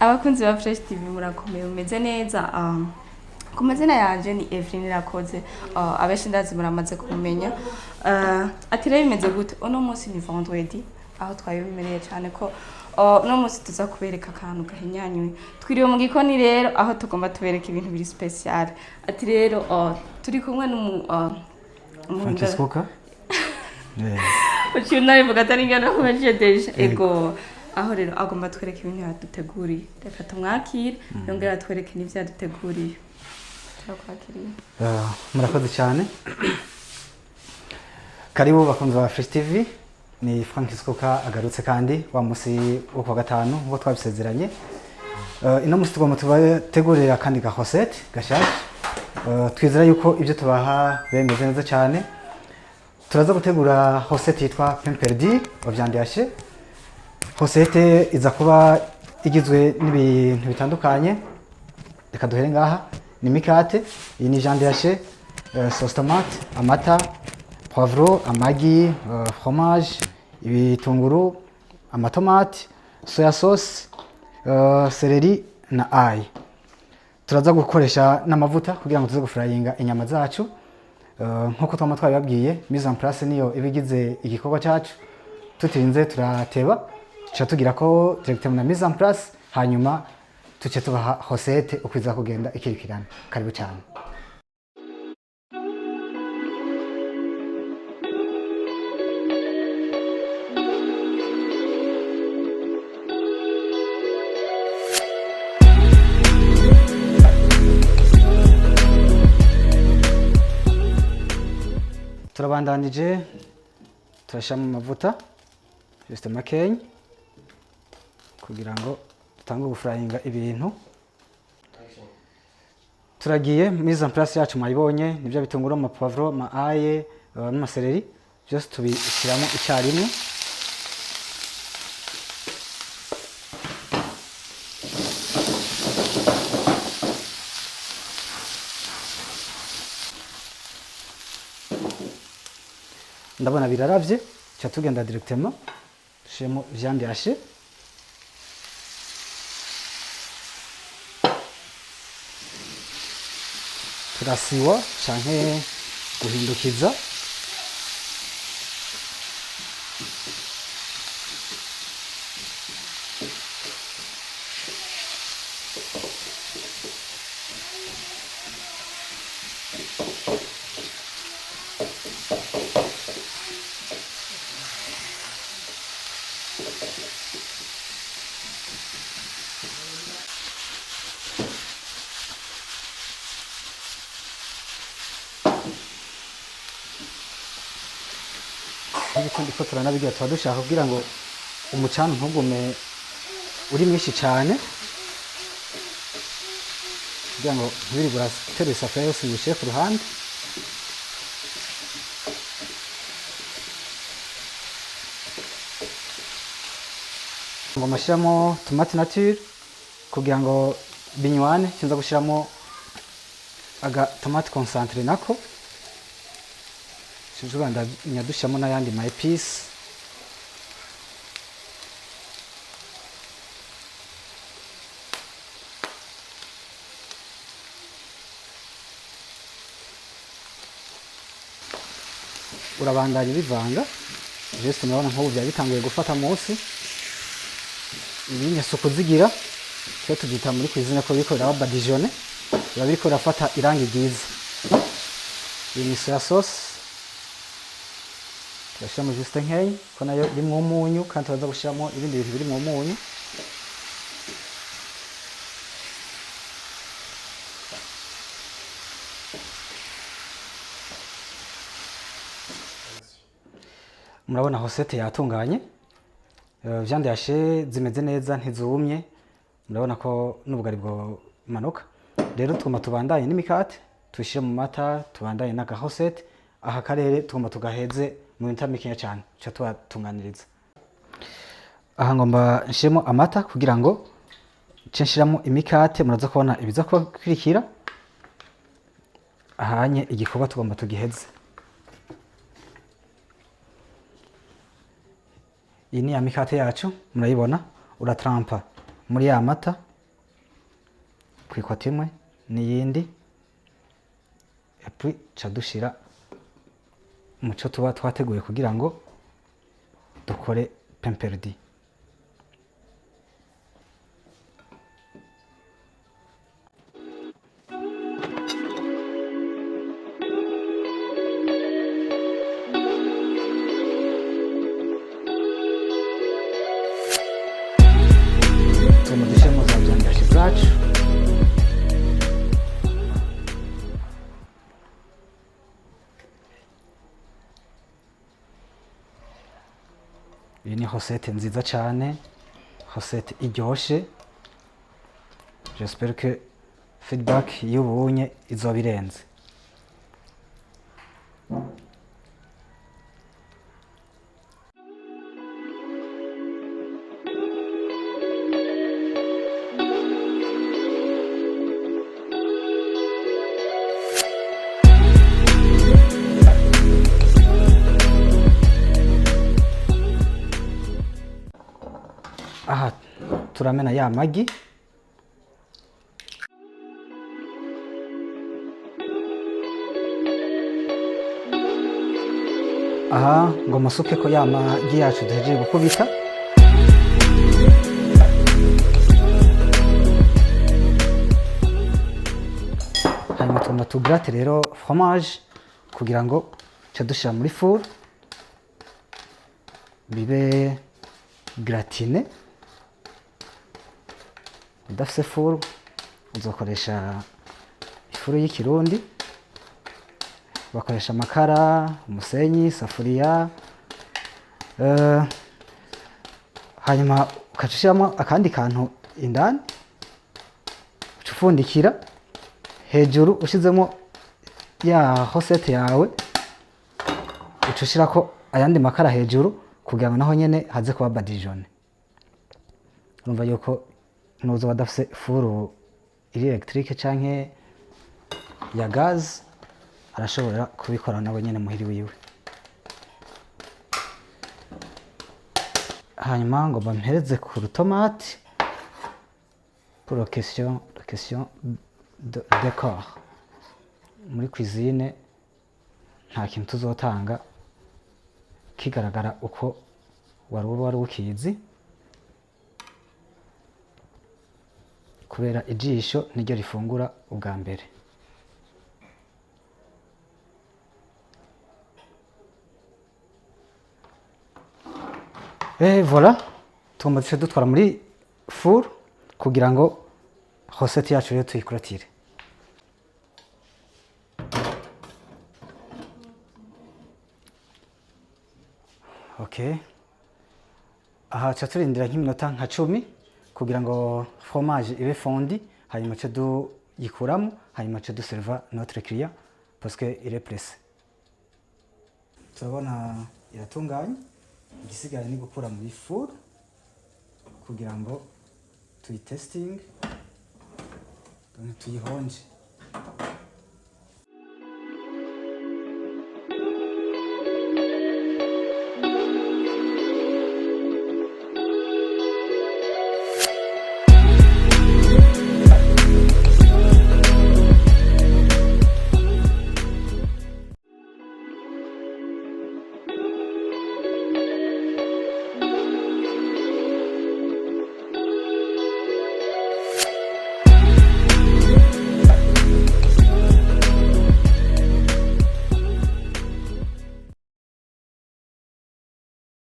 abakunzi ba Fresh TV murakomeye umeze neza. Ku mazina yanje ni Evelyn Irakoze, abenshi ndazi muramaze kumenya. Ati rero bimeze gute? Uno munsi ni vendredi, aho twabimereye cyane ko uno munsi tuza kubereka akantu gahinyanyuye. Twiriwe mu gikoni rero aho tugomba tubereka ibintu biri special. Ati rero turi kumwe Francisco ka? Uchuna ivuga atari ngana kumejedeje ego. Aho rero agomba twereka ibintu yaduteguriye. Reka tumwakire yongera twereke n'ivyo yaduteguriye. Murakoze cyane. Karibu bakunzi ba Fresh TV, ni Francisco ka agarutse kandi wa musi wo kwa gatanu ngo twabisezeranye. Ino musi tugomba tubategurira kandi ga recette gashasha. Twizera yuko ibyo tubaha bemeze neza cyane. Turaza gutegura recette yitwa pain perdu wavyandiyashe. Recette iza kuba igizwe n'ibintu bitandukanye. Reka duhere ngaha. Ni mikate, iyi ni jandiyashe, sauce tomate, amata, poivro, amagi, fromage, ibitunguru, amatomate, soya sauce, celery na ail. Turaza gukoresha n'amavuta kugira ngo tuze gufryinga inyama zacu. Nkuko twama twabibabwiye, mise en place niyo ibigize igikorwa cyacu. Tutirinze turateba, tuca tugira ko directement na mise en place, hanyuma tuce tubaha recette ukwiza kugenda ikirikirana. Karibu cyane. Turabandanije turashamo amavuta juste makenya kugira ngo tangu gufryinga ibintu. Turagiye mise en place yacu mwayibonye, nibyo bitunguru, ama poivro, ama ail, n'ama celery byose tubishyiramo icyarimwe. Ndabona biraravye, cya tugenda directement dushiremo vyandiyashe. Turasiwa canke guhindukiza. Ndiko turanabigira tuba dushaka kugira ngo umucana ntugume uri mwinshi cyane, kugira ngo ntibiri buraterura isafuriya yose yishyire ku ruhande. Ngomba gushyiramo tomate nature kugira ngo binywane. Kinza gushyiramo aga tomate concentré nako. Tujubanda nyadushyamo n'ayandi ma épices. Urabandanya bivanga. Juste murabona nk'ubu byari bitanguye gufata munsi. Ibinya suku zigira cyo tugita muri cuisine ko biko raba badigeonner. Biba biriko rafata irangi ryiza. Iyi ni soya sauce. Turashiramo juste nkeya ko nayo irimo umunyu, kandi turaza gushiramo ibindi bintu biri mu munyu. Murabona recette yatunganye. Vyandiyashe zimeze neza ntizumye. Murabona ko n'ubugari bwo manuka. Rero tugomba tubandanye n'imikate, tushire mu mata, tubandanye na recette. Aha karere tugomba tugaheze mu minota mikeya cyane, cyo tubatunganiriza. Aha ngomba nshiremo amata kugira ngo nshiramo imikate. Muraza kubona ibiza kwirikira. Ahanye igikorwa tugomba tugiheze. Iyi ni ya mikate yacu murayibona, uratrampa muri ya mata kwikota imwe n'iyindi epuwi ca dushira muco tuba twateguye kugira ngo dukore pemperdi. Dushiremo za byandashi zacu iyi ni hosete nziza cyane, hosete iryoshe. J'espère que feedback y'ubunye izoba irenze. Aha turamena ya magi. Aha ngo musuke ko ya magi yacu duhejeje gukubita. Hanyuma tugomba tugrate rero fromage kugira ngo ca dushira muri four bibe gratine. Udafise four uzokoresha ifuru y'ikirundi, bakoresha amakara, umusenyi, safuriya, hanyuma ukacishiramo akandi kantu indani, ucufundikira hejuru ushizemo ya hosete yawe, ucushirako ayandi makara hejuru kugira ngo naho nyene haze kuba badijone. Urumva yuko nuzo badafise furu iri electrique canke ya gaz arashobora kubikora nawe nyene muhiri wiwe. Hanyuma ngo bampereze ku rutomate pour la question de décor. Muri cuisine nta kintu tuzotanga kigaragara uko wari ukizi, kubera ijisho niryo rifungura ubwa mbere. Voilà, tugomba duce dutwara muri four kugira ngo hosete yacu rero tuyikurotire. Okay, aha ca turindira nk'iminota nka 10 kugira ngo fromage ibe fondi, hanyuma ca duyikuramo, hanyuma ca duserva notre client parce que il est pressé. Turabona iratunganye, igisigaye ni gukura muri four kugira ngo tuyitesting, tuyihonje.